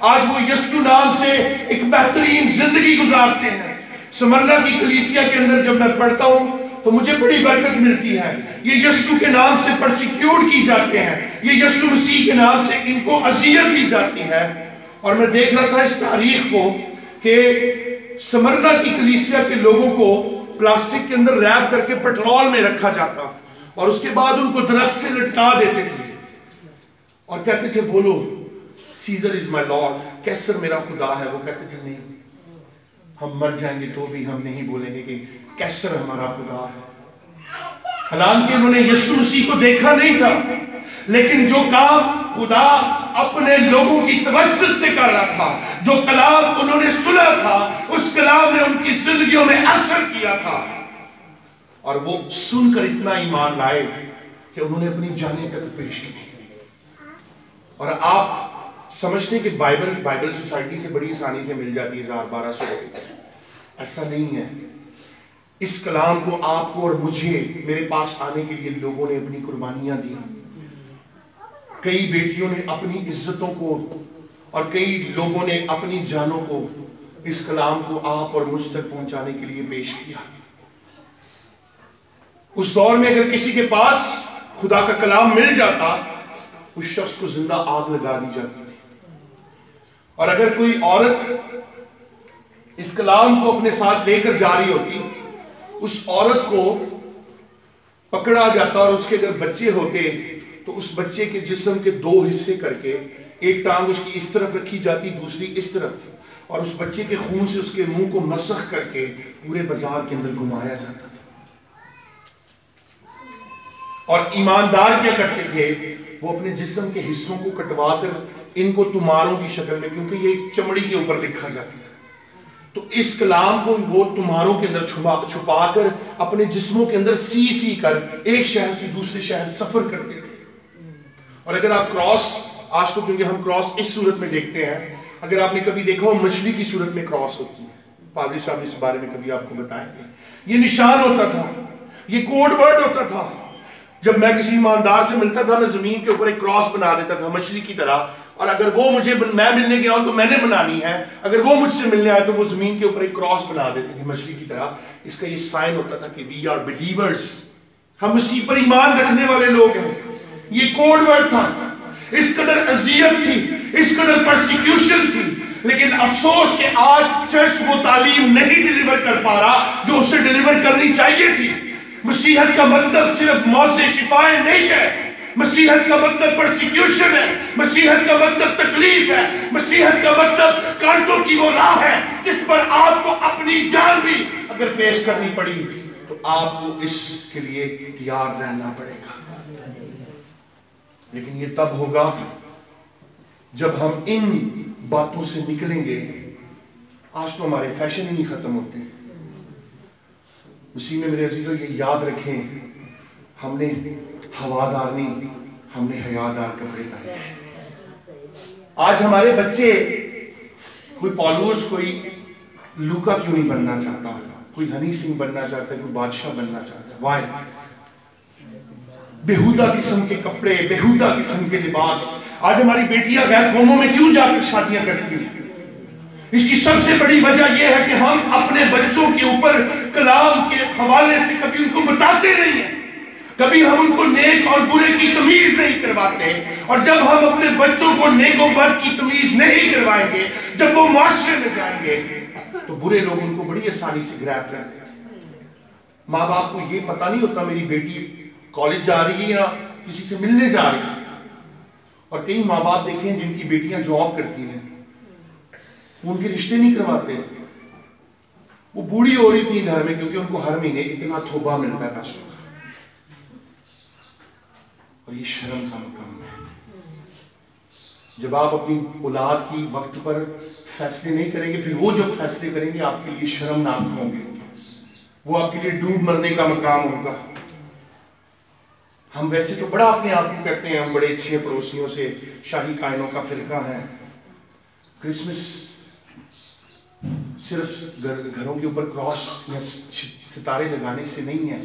آج وہ یسوع نام سے ایک بہترین زندگی گزارتے ہیں. سمرنا کی کلیسیا کے اندر جب میں پڑھتا ہوں تو مجھے بڑی برکت ملتی ہے. یہ یسوع کے نام سے پرسیکیوٹ کی جاتے ہیں. یہ یسوع مسیح کے نام سے ان کو اذیت دی جاتی ہے. اور میں دیکھ رہا تھا اس تاریخ کو کہ سمرنا کی کلیسیا کے لوگوں کو پلاسٹک کے اندر ریپ کر کے پیٹرول میں رکھا جاتا اور اس کے بعد ان کو درخت سے لٹکا دیتے تھے اور کہتے تھے بولو سیزر از مائی لارڈ, کیسر میرا خدا ہے. وہ کہتے تھے نہیں, ہم مر جائیں گے تو بھی ہم نہیں بولیں گے کہ کیسر ہمارا خدا ہے. حالانکہ انہوں نے یسوع مسیح کو دیکھا نہیں تھا لیکن جو کام خدا اپنے لوگوں کی توسط سے کر رہا تھا, جو کلام انہوں نے سنا تھا, اس کلام نے ان کی زندگیوں میں اثر کیا تھا اور وہ سن کر اتنا ایمان لائے کہ انہوں نے اپنی جانیں تک پیش کی. اور آپ سمجھتے ہیں کہ بائبل سوسائٹی سے بڑی آسانی سے مل جاتی ہے 1200 روپے. ایسا نہیں ہے. اس کلام کو آپ کو اور مجھے میرے پاس آنے کے لیے لوگوں نے اپنی قربانیاں دی. کئی بیٹیوں نے اپنی عزتوں کو اور کئی لوگوں نے اپنی جانوں کو اس کلام کو آپ اور مجھ تک پہنچانے کے لیے پیش کیا. اس دور میں اگر کسی کے پاس خدا کا کلام مل جاتا اس شخص کو زندہ آگ لگا دی جاتی تھی. اور اگر کوئی عورت اس کلام کو اپنے ساتھ لے کر جا رہی ہوتی اس عورت کو پکڑا جاتا اور اس کے اگر بچے ہوتے تو اس بچے کے جسم کے 2 حصے کر کے ایک ٹانگ اس کی اس طرف رکھی جاتی دوسری اس طرف اور اس بچے کے خون سے اس کے منہ کو مسخ کر کے پورے بازار کے اندر گھمایا جاتا تھا. اور ایماندار کیا کرتے تھے وہ اپنے جسم کے حصوں کو کٹوا کر ان کو تمہاروں کی شکل میں, کیونکہ یہ چمڑی کے اوپر لکھا جاتا تھا, تو اس کلام کو وہ تمہاروں کے اندر چھپا کر اپنے جسموں کے اندر سی کر ایک شہر سے دوسرے شہر سفر کرتے تھے. اور اگر آپ کراس, آج تو کیونکہ ہم کراس اس صورت میں دیکھتے ہیں, اگر آپ نے کبھی دیکھا ہو مچھلی کی صورت میں کراس ہوتی ہے, پادری صاحب اس بارے میں کبھی آپ کو بتائیں گے. یہ نشان ہوتا تھا, یہ کوڈ ورڈ ہوتا تھا. جب میں کسی ایماندار سے ملتا تھا میں زمین کے اوپر ایک کراس بنا دیتا تھا مچھلی کی طرح, اور اگر وہ میں ملنے گیا ہوں تو میں نے بنانی ہے, اگر وہ مجھ سے ملنے آئے تو وہ زمین کے اوپر ایک کراس بنا دیتی تھی مچھلی کی طرح. اس کا یہ سائن ہوتا تھا کہ وی آر بلیورز, ہم مسیح پر ایمان رکھنے والے لوگ ہیں. یہ کوڈ ورڈ تھا. اس قدر اذیت تھی, اس قدر پرسیکیوشن تھی, لیکن افسوس کہ آج چرچ وہ تعلیم نہیں ڈیلیور کر پا رہا جو اسے ڈیلیور کرنی چاہیے تھی. مسیحت کا مطلب صرف موت سے شفائیں نہیں ہے, مسیحت کا مطلب پرسیکیوشن ہے, مسیحت کا مطلب تکلیف ہے, مسیحت کا مطلب کانٹوں کی وہ راہ ہے جس پر آپ کو اپنی جان بھی اگر پیش کرنی پڑی تو آپ کو اس کے لیے تیار رہنا پڑے گا. لیکن یہ تب ہوگا جب ہم ان باتوں سے نکلیں گے. آج تو ہمارے فیشن ہی نہیں ختم ہوتے. مسیح میں میرے عزیزو یہ یاد رکھیں, ہم نے ہوادار نہیں, ہم نے حیادار کپڑے پہنے. آج ہمارے بچے, کوئی پولوس کوئی لوکا کیوں نہیں بننا چاہتا, کوئی ہنی سنگھ بننا چاہتا ہے, کوئی بادشاہ بننا چاہتا ہے. وائے بےہودہ قسم کے کپڑے, بےہودہ قسم کے لباس. آج ہماری بیٹیاں غیر قوموں میں کیوں جا کر شادیاں کرتی ہیں؟ اس کی سب سے بڑی وجہ یہ ہے کہ ہم اپنے بچوں کے اوپر کلام کے حوالے سے کبھی ان کو بتاتے نہیں ہیں, کبھی ہم ان کو نیک اور برے کی تمیز نہیں کرواتے. اور جب ہم اپنے بچوں کو نیک و بد کی تمیز نہیں کروائیں گے, جب وہ معاشرے میں جائیں گے تو برے لوگ ان کو بڑی آسانی سے گریب کر دیتے ہیں. ماں باپ کو یہ پتہ نہیں ہوتا میری بیٹی کالج جا رہی ہے یا کسی سے ملنے جا رہی ہیں، اور کئی ماں باپ دیکھیں جن کی بیٹیاں جاب کرتی ہیں، وہ ان کے رشتے نہیں کرواتے، وہ بوڑھی ہو رہی تھی گھر میں کیونکہ ان کو ہر مہینے اتنا تھوبہ ملتا ہے پیسوں کا، اور یہ شرم کا مقام ہے۔ جب آپ اپنی اولاد کی وقت پر فیصلے نہیں کریں گے، پھر وہ جب فیصلے کریں گے آپ کے لیے شرمناک ہوں گے، وہ آپ کے لیے ڈوب مرنے کا مقام ہوگا۔ ہم ویسے تو بڑا اپنے آپ کو کہتے ہیں ہم بڑے اچھے پڑوسیوں سے شاہی کائنوں کا فرقہ ہے۔ کرسمس صرف گھروں کے اوپر کراس یا ستارے لگانے سے نہیں ہے۔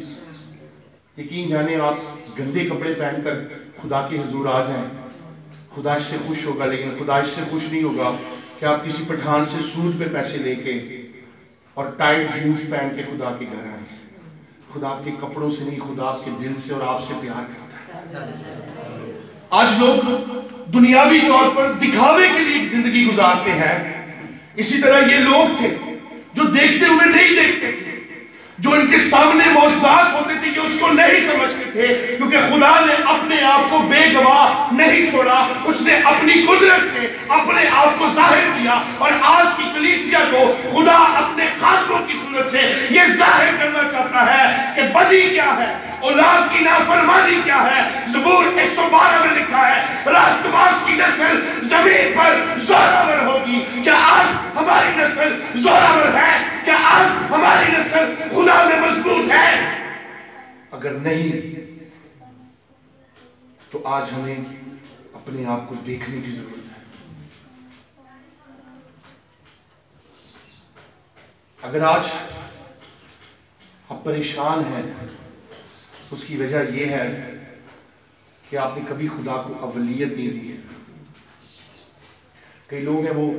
یقین جانے آپ گندے کپڑے پہن کر خدا کے حضور آ جائیں، خدا اس سے خوش ہوگا، لیکن خدا اس سے خوش نہیں ہوگا کہ آپ کسی پٹھان سے سود پہ پیسے لے کے اور ٹائٹ جینز پہن کے خدا کے گھر آئیں۔ خدا آپ کے کپڑوں سے نہیں، خدا آپ کے دل سے اور آپ سے پیار کرتا ہے۔ آج لوگ دنیاوی طور پر دکھاوے کے لیے ایک زندگی گزارتے ہیں، اسی طرح یہ لوگ تھے جو دیکھتے ہوئے نہیں دیکھتے تھے، جو ان کے سامنے معجزات ہوتے تھے کہ اس کو نہیں سمجھتے تھے، کیونکہ خدا نے اپنے آپ کو بے گواہ نہیں چھوڑا، اس نے اپنی قدرت سے اپنے آپ کو ظاہر کیا، اور آج کی کلیسیا کو خدا اپنے خادموں کی صورت سے یہ ظاہر کرنا چاہتا ہے کہ بدی کیا ہے، اولاد کی نافرمانی کیا ہے۔ زبور 112 میں لکھا ہے راستباز کی نسل زمین پر زورآور ہوگی۔ کیا آج ہماری نسل زورآور ہے؟ کیا آج ہماری نسل خدا میں مضبوط ہے؟ اگر نہیں تو آج ہمیں اپنے آپ کو دیکھنے کی ضرورت ہے۔ اگر آج آپ پریشان ہیں، اس کی وجہ یہ ہے کہ آپ نے کبھی خدا کو اولیت نہیں دی ہے۔ کئی لوگ ہیں وہ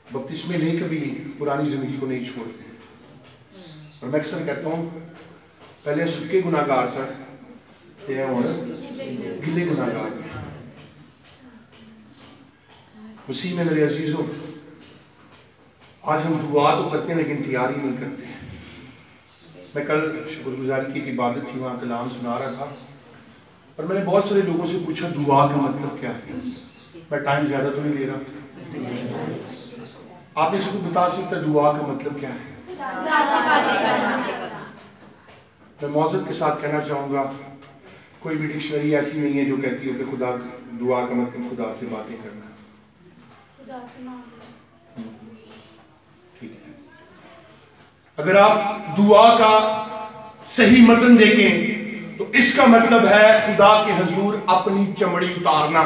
بپتسمے نہیں کبھی پرانی زندگی کو نہیں چھوڑتے، اور میں اکثر کہتا ہوں پہلے سکے گناہگار سر تے اور گلے گناہگار۔ مسیح میں میرے عزیزوں، آج ہم دعا تو کرتے ہیں لیکن تیاری نہیں کرتے ہیں۔ میں کل شکر گزاری کی ایک عبادت تھی، وہاں کلام سنا رہا تھا، اور میں نے بہت سارے لوگوں سے پوچھا دعا کا مطلب کیا ہے۔ میں ٹائم زیادہ تو نہیں لے رہا، آپ نے سب کو بتا سکتا دعا کا مطلب کیا ہے؟ میں معذرت کے ساتھ کہنا چاہوں گا کوئی بھی ڈکشنری ایسی نہیں ہے جو کہتی ہو کہ خدا دعا کا مطلب خدا سے باتیں کرنا۔ ٹھیک ہے، اگر آپ دعا کا صحیح متن دیکھیں تو اس کا مطلب ہے خدا کے حضور اپنی چمڑی اتارنا،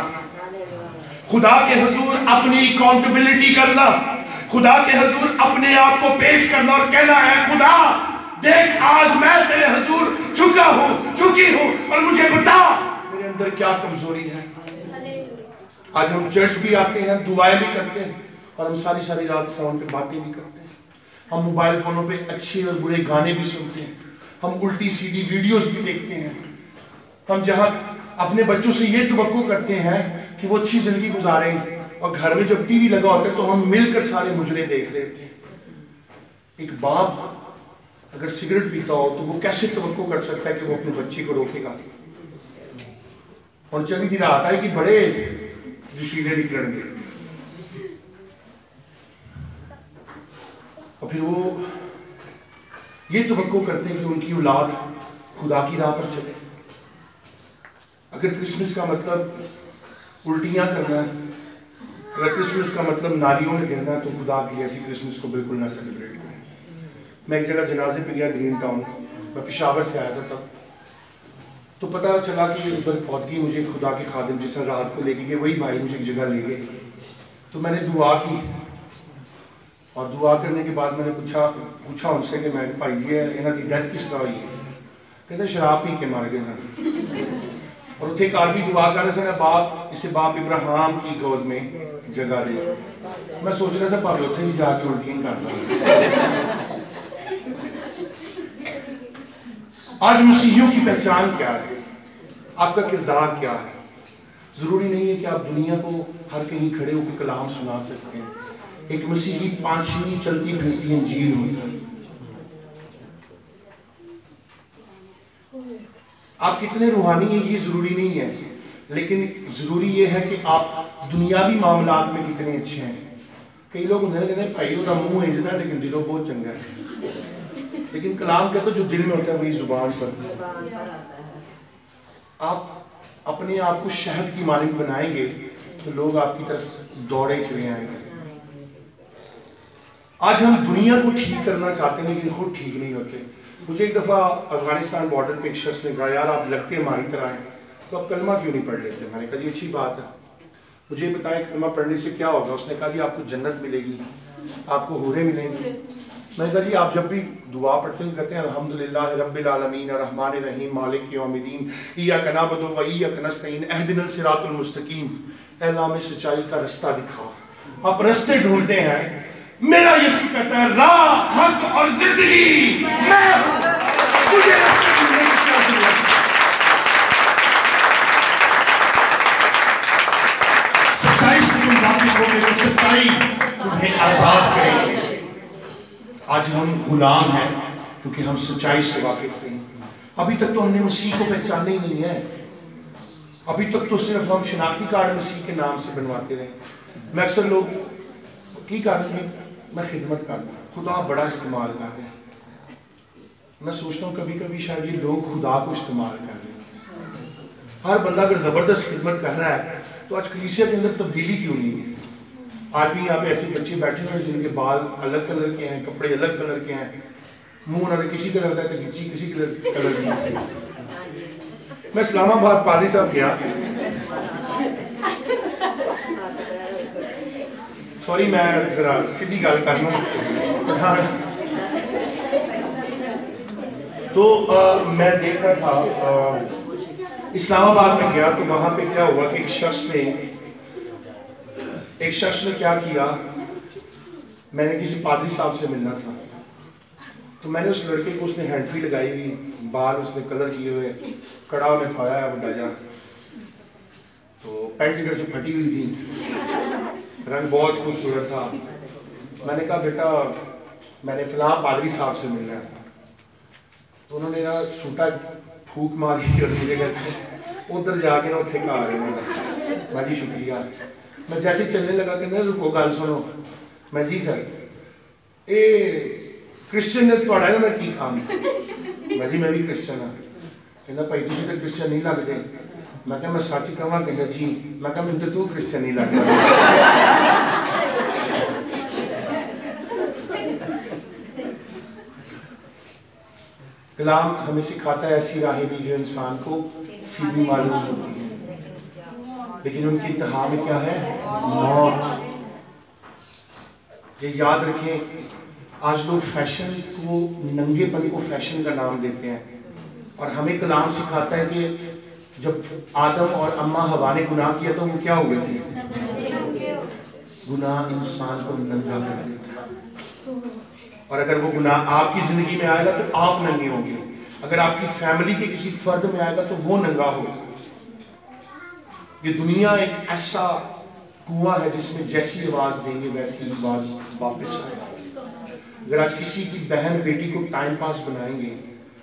خدا کے حضور اپنی اکاؤنٹیبلٹی کرنا، خدا کے حضور اپنے آپ کو پیش کرنا اور کہنا ہے خدا دیکھ آج میں تیرے حضور جھکا ہوں، جھکی ہوں، اور مجھے بتا میرے اندر کیا کمزوری ہے۔ آج ہم چرچ بھی آتے ہیں، دعائیں بھی کرتے ہیں، اور ہم ساری رات فون پہ باتیں بھی کرتے ہیں، ہم موبائل فونوں پہ اچھے اور برے گانے بھی سنتے ہیں، ہم الٹی سیدھی ویڈیوز بھی دیکھتے ہیں، ہم جہاں اپنے بچوں سے یہ توقع کرتے ہیں کہ وہ اچھی زندگی گزاریں، اور گھر میں جب ٹی وی لگا ہوتا ہے تو ہم مل کر سارے مجرے دیکھ لیتے ہیں۔ ایک باپ اگر سگریٹ پیتا ہو تو وہ کیسے توقع کر سکتا ہے کہ وہ اپنے بچے کو روکے گا؟ اور چلی دن آتا ہے کہ بڑے جوشیلے نکلیں گے، اور پھر وہ یہ توقع کرتے ہیں کہ ان کی اولاد خدا کی راہ پر چلے۔ اگر کرسمس کا مطلب الٹیاں کرنا ہے، اگر کرسمس کا مطلب نالیوں میں گرنا ہے، تو خدا کی ایسی کرسمس کو بالکل نہ سیلیبریٹ کریں۔ میں ایک جگہ جنازے پہ گیا گرین ٹاؤن، میں پشاور سے آیا تھا تب، تو پتہ چلا کہ ادھر فوتگی مجھے خدا کے خادم جس نے رات کو لے کے گئے وہی بھائی مجھے ایک جگہ لے گئے، تو میں نے دعا کی، اور دعا کرنے کے بعد میں نے پوچھا ان سے کہ میں بھائی جی انہوں کی ڈیتھ کس طرح ہوئی ہے؟ کہتے شراب پی کے مار گئے سن، اور اتنے ایک آدمی دعا کر رہے باپ اسے باپ ابراہیم کی گود میں جگہ دے۔ میں سوچ رہا تھا پاپے اتنے بھی جا کے الٹیاں کرتا۔ آج مسیحیوں کی پہچان کیا ہے؟ آپ کا کردار کیا ہے؟ ضروری نہیں ہے کہ آپ دنیا کو ہر کہیں کھڑے ہو کے کلام سنا سکتے ہیں۔ ایک مسیحی پانچویں چلتی پھرتی انجیل ہوتا ہے۔ آپ کتنے روحانی ہیں یہ ضروری نہیں ہے، لیکن ضروری یہ ہے کہ آپ دنیاوی معاملات میں کتنے اچھے ہیں. کئی لوگ ہوتے ہیں بھائی وہ منہ انجدا ہے لیکن دلوں بہت چنگا ہے. لیکن کلام کہتا ہے جو دل میں ہوتا ہے وہی زبان پر. آپ اپنے آپ کو شہد کی مالک بنائیں گے تو لوگ آپ کی طرف دوڑے چلے آئیں گے. آج ہم دنیا کو ٹھیک کرنا چاہتے ہیں لیکن خود ٹھیک نہیں ہوتے. مجھے ایک دفعہ افغانستان بارڈر پہ ایک شخص نے کہا یار آپ لگتے ہماری طرح ہیں تو آپ کلمہ کیوں نہیں پڑھ لیتے؟ میں نے کہا یہ اچھی بات ہے، مجھے بتائیں کلمہ پڑھنے سے کیا ہوگا؟ اس نے کہا جی آپ کو جنت ملے گی، آپ کو حوریں ملیں گی. میں نے کہا جی آپ جب بھی دعا پڑھتے ہیں کہتے ہیں الحمدللہ رب العالمین الرحمن الرحیم مالک یوم الدین ایاک نعبد و ایاک نستعین اہدنا الصراط المستقیم. اے اللہ ہمیں سچائی کا رستہ دکھا. آپ رستے ڈھونڈتے ہیں، میرا یسوع کہتا ہے راہ حق اور زندگی میں ہوں، مجھے راستے ڈھونڈنے کی کیا ضرورت ہے؟ سچائی سے تم واقف ہو گے تو سچائی تمہیں آزاد کرے گی. آج ہم غلام ہیں کیونکہ ہم سچائی سے واقف نہیں. ابھی تک تو ہم نے مسیح کو پہچانا ہی نہیں ہے. ابھی تک تو صرف ہم شناختی کارڈ مسیح کے نام سے بنواتے رہے. میں اکثر لوگ کی کر رہے ہیں میں خدمت کر رہا ہوں، خدا بڑا استعمال کر رہے ہیں. میں سوچتا ہوں کبھی کبھی شاید یہ لوگ خدا کو استعمال کر رہے ہیں. ہر بندہ اگر زبردست خدمت کر رہا ہے تو آج کلیسیا کے اندر تبدیلی کیوں نہیں ہے؟ آج بھی یہاں پہ ایسے بچے بیٹھے ہوئے جن کے بال الگ کلر کے ہیں، کپڑے الگ کلر کے ہیں، منہ انہوں نے کسی کلر کا ہے تو کسی کلر کی. میں اسلام آباد پادری صاحب گیا، سوری میں ذرا سیدھی گل کرنا تو میں دیکھ رہا تھا اسلام آباد میں گیا تو وہاں پہ کیا ہوا کہ ایک شخص نے کیا کیا، میں نے کسی پادری صاحب سے ملنا تھا تو میں نے اس لڑکے کو، اس نے ہینڈ فری لگائی ہوئی، بال اس نے کلر کیے ہوئے، کڑا انہیں کھایا ہے بڑا جا، تو پینٹ ادھر سے پھٹی ہوئی تھی، رنگ بہت خوبصورت تھا. میں نے کہا بیٹا میں نے فلاں پادری صاحب سے ملنا ہے. تو انہوں نے نا سوٹا پھوک ماری اور مجھے کہتے ہیں ادھر جا کے نا اتنے کھا رہے ہیں. میں جی شکریہ. میں جیسے چلنے لگا کہ نہیں رکو گل سنو. میں جی سر اے کرسچن نے تھوڑا ہے نا کی کام. میں جی میں بھی کرسچن ہوں. کہنا بھائی تھی تو کرسچن نہیں لگتے. میں کہا میں سچ کہاں؟ کہنا جی. میں کہا مجھے تو کرسچن نہیں لگتا. کلام ہمیں سکھاتا ہے ایسی راہیں بھی جو انسان کو سیدھی معلوم ہوتی ہے لیکن ان کی انتہا میں کیا ہے؟ موت. یہ یاد رکھیں آج لوگ فیشن کو، ننگے پن کو فیشن کا نام دیتے ہیں، اور ہمیں کلام سکھاتا ہے کہ جب آدم اور اماں حوا نے گناہ کیا تو وہ کیا ہو گئے تھے؟ گناہ انسان کو ننگا کر دیتا ہے. اور اگر وہ گناہ آپ کی زندگی میں آئے گا تو آپ ننگے ہوں گے. اگر آپ کی فیملی کے کسی فرد میں آئے گا تو وہ ننگا ہوگا. یہ دنیا ایک ایسا کنواں ہے جس میں جیسی آواز دیں گے ویسی آواز واپس آئے گا. اگر آج کسی کی بہن بیٹی کو ٹائم پاس بنائیں گے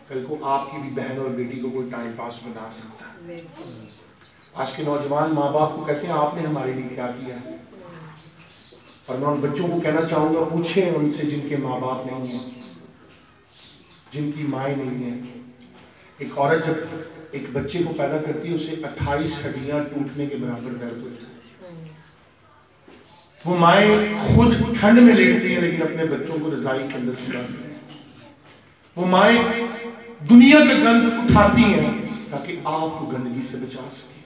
کل کو آپ کی بھی بہن اور بیٹی کو کوئی ٹائم پاس بنا سکتا ہے. آج کے نوجوان ماں باپ کو کہتے ہیں آپ نے ہمارے لیے کیا کیا ہے. اور میں ان بچوں کو کہنا چاہوں گا پوچھیں ان سے جن کے ماں باپ نہیں ہیں، جن کی مائیں نہیں ہیں. ایک عورت جب ایک بچے کو پیدا کرتی ہے اسے 28 ہڈیاں ٹوٹنے کے برابر درد ہوتا ہے. وہ مائیں خود ٹھنڈ میں لیٹتی ہیں لیکن اپنے بچوں کو رضائی کے اندر سلاتی ہیں. وہ مائیں دنیا کا گند اٹھاتی ہیں تاکہ آپ کو گندگی سے بچا سکیں.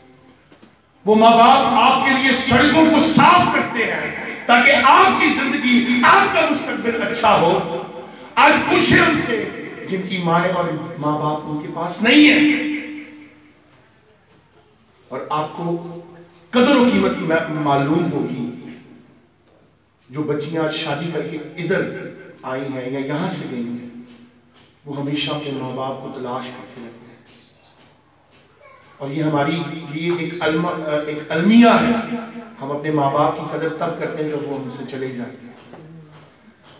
وہ ماں باپ آپ کے لیے سڑکوں کو صاف کرتے ہیں تاکہ آپ کی زندگی، آپ کا مستقبل اچھا ہو. آج پوچھیں ان سے جن کی مائیں اور ماں باپ ان کے پاس نہیں ہیں. اور آپ کو قدر و قیمت معلوم ہوگی. جو بچیاں آج شادی کر کے ادھر آئی ہیں یا یہاں سے گئی ہیں وہ ہمیشہ اپنے ماں باپ کو تلاش کرتے رہتے ہیں. اور یہ ہماری لیے ایک المیہ ہے. ہم اپنے ماں باپ کی قدر تب کرتے ہیں جب وہ ہم سے چلے جاتے ہیں.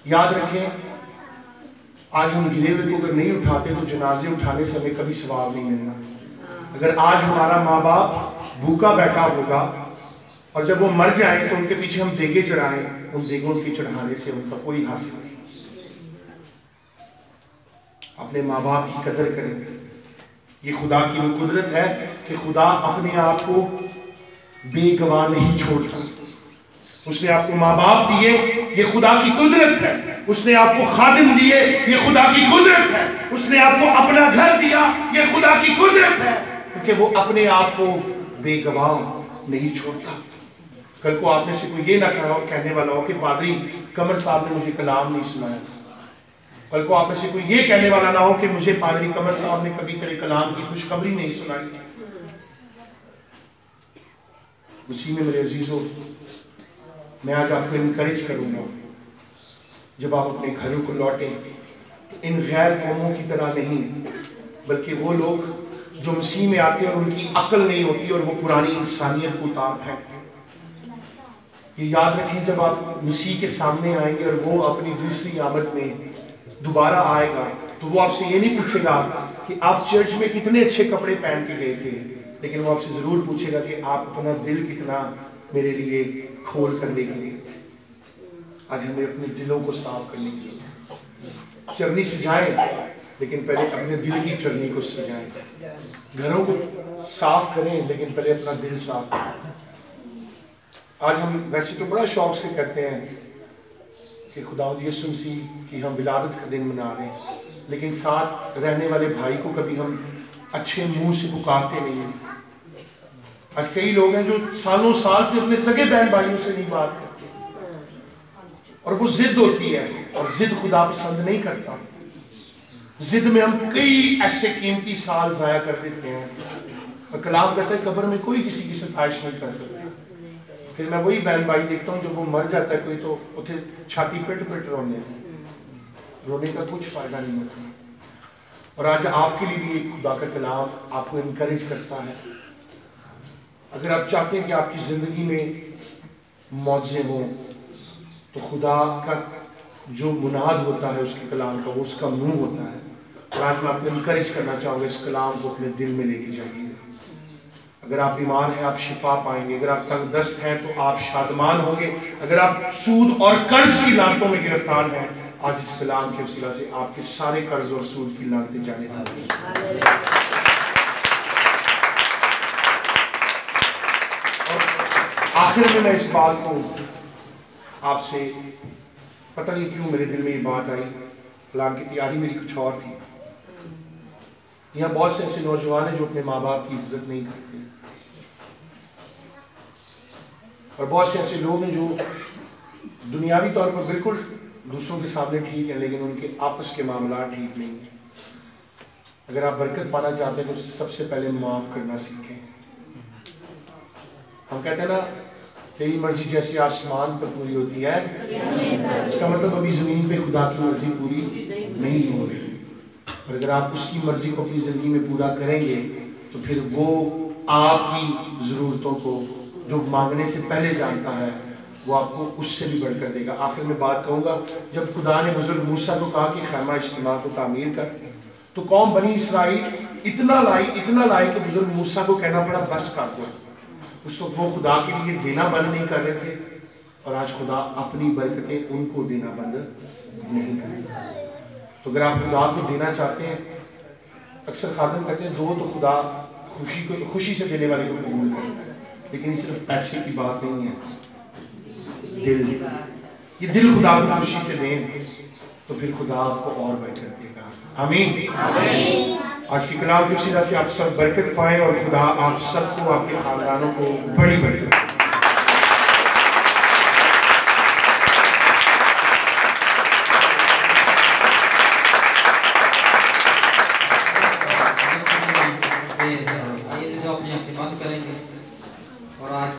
یاد رکھیں آج ہم گرے ہوئے کو اگر نہیں اٹھاتے تو جنازے اٹھانے سے ہمیں کبھی ثواب نہیں ملنا. اگر آج ہمارا ماں باپ بھوکا بیٹھا ہوگا اور جب وہ مر جائیں تو ان کے پیچھے ہم دیگیں چڑھائیں، ان دیگوں کے چڑھانے سے ان کا کوئی حاصل نہیں۔ اپنے ماں باپ کی قدر کریں۔ یہ خدا کی وہ قدرت ہے کہ خدا اپنے آپ کو بے گواہ نہیں چھوڑتا۔ اس نے آپ کو ماں باپ دیے، یہ خدا کی قدرت ہے۔ اس نے آپ کو خادم دیے، یہ خدا کی قدرت ہے۔ اس نے آپ کو اپنا گھر دیا، یہ خدا کی قدرت ہے، کیونکہ وہ اپنے آپ کو بے گواہ نہیں چھوڑتا۔ کل کو آپ میں سے کوئی یہ نہ کہنے والا ہو کہ پادری قمر صاحب نے مجھے کلام نہیں سنایا۔ کل کو آپ میں سے کوئی یہ کہنے والا نہ ہو کہ مجھے پادری قمر صاحب نے کبھی تیرے کلام کی خوشخبری نہیں سنائی۔ اسی میں میرے عزیزوں، میں آج آپ کو انکریج کروں گا، جب آپ اپنے گھروں کو لوٹیں تو ان غیر قوموں کی طرح نہیں، بلکہ وہ لوگ جو مسیح میں آتے ہیں اور ان کی عقل نہیں ہوتی اور وہ پرانی انسانیت کو اتار پھینکتے ہیں۔ یہ یاد رکھیں، جب آپ مسیح کے سامنے آئیں گے اور وہ اپنی دوسری آمد میں دوبارہ آئے گا تو وہ آپ سے یہ نہیں پوچھے گا کہ آپ چرچ میں کتنے اچھے کپڑے پہن کے گئے تھے، لیکن وہ آپ سے ضرور پوچھے گا کہ آپ اپنا دل کتنا میرے لیے کھول کر لے گئے۔ آج ہمیں اپنے دلوں کو صاف کرنے کی ضرورت ہے۔ چرنی سجائیں، لیکن پہلے اپنے دل کی چرنی کو سجائیں۔ گھروں کو صاف کریں، لیکن پہلے اپنا دل صاف کریں۔ آج ہم ویسے تو بڑا شوق سے کرتے ہیں کہ خداوند یسوع مسیح کی ہم ولادت کا دن منا رہے ہیں، لیکن ساتھ رہنے والے بھائی کو کبھی ہم اچھے منہ سے پکارتے نہیں ہیں۔ آج کئی لوگ ہیں جو سالوں سال سے اپنے سگے بہن بھائیوں سے نہیں بات کرتے، اور وہ ضد ہوتی ہے، اور ضد خدا پسند نہیں کرتا۔ ضد میں ہم کئی ایسے قیمتی سال ضائع کر دیتے ہیں، اور کلام کہتا ہے قبر میں کوئی کسی کی ستائش نہیں کر سکتا۔ پھر میں وہی بہن بھائی دیکھتا ہوں جب وہ مر جاتا ہے کوئی تو اتنے چھاتی پٹ پٹ رونے کا کچھ فائدہ نہیں ہوتا۔ اور آج آپ کے لیے بھی ایک خدا کا کلام آپ کو انکریج کرتا ہے۔ اگر آپ چاہتے ہیں کہ آپ کی زندگی میں معجزے ہوں تو خدا کا جو مناد ہوتا ہے اس کے کلام کا، وہ اس کا منہ ہوتا ہے۔ اور آج میں آپ کو انکریج کرنا چاہوں گا، اس کلام کو اپنے دل میں لے کے جائیے۔ اگر آپ بیمار ہیں آپ شفا پائیں گے، اگر آپ تنگ دست ہیں تو آپ شادمان ہوں گے، اگر آپ سود اور قرض کی لعنتوں میں گرفتار ہیں، آج اس کلام کے وسیلہ سے آپ کے سارے قرض اور سود کی لعنتیں جانے والی ہیں۔ آخر میں اس بات کو آپ سے، پتہ نہیں کیوں میرے دل میں یہ بات آئی، حالانکہ تیاری میری کچھ اور تھی۔ یہاں بہت سے ایسے نوجوان ہیں جو اپنے ماں باپ کی عزت نہیں کرتے، اور بہت سے ایسے لوگ ہیں جو دنیاوی طور پر بالکل دوسروں کے سامنے ٹھیک ہیں، لیکن ان کے آپس کے معاملات ٹھیک نہیں ہیں۔ اگر آپ برکت پانا چاہتے ہیں تو سب سے پہلے معاف کرنا سیکھیں۔ ہم کہتے ہیں نا، تیری مرضی جیسے آسمان پر پوری ہوتی ہے، اس کا مطلب ابھی زمین پہ خدا کی مرضی پوری نہیں ہو رہی۔ اور اگر آپ اس کی مرضی کو اپنی زندگی میں پورا کریں گے تو پھر وہ آپ کی ضرورتوں کو جو مانگنے سے پہلے جانتا ہے، وہ آپ کو اس سے بھی بڑھ کر دے گا۔ آخر میں بات کہوں گا، جب خدا نے بزرگ موسیٰ کو کہا کہ خیمہ اجتماع کو تعمیر کر، تو قوم بنی اسرائیل اتنا لائی کہ بزرگ موسیٰ کو کہنا پڑا بس کر دو۔ اس وقت وہ خدا کے لیے دینا بند نہیں کر رہے تھے، اور آج خدا اپنی برکتیں ان کو دینا بند نہیں کر رہا۔ تو اگر آپ خدا کو دینا چاہتے ہیں، اکثر خادم کہتے ہیں دو تو خدا خوشی سے دینے والے کو قبول کرتا ہے، لیکن یہ صرف پیسے کی بات نہیں ہے، دل، یہ دل خدا کو خوشی سے دیں تو پھر خدا آپ کو اور برکت دے گا۔ آمین۔ آج کی کلام کی وسیلہ سے آپ سب برکت پائیں، اور خدا آپ سب کو، آپ کے خاندانوں کو بڑی برکت دے۔ جو اپنی بند کریں گے اور آج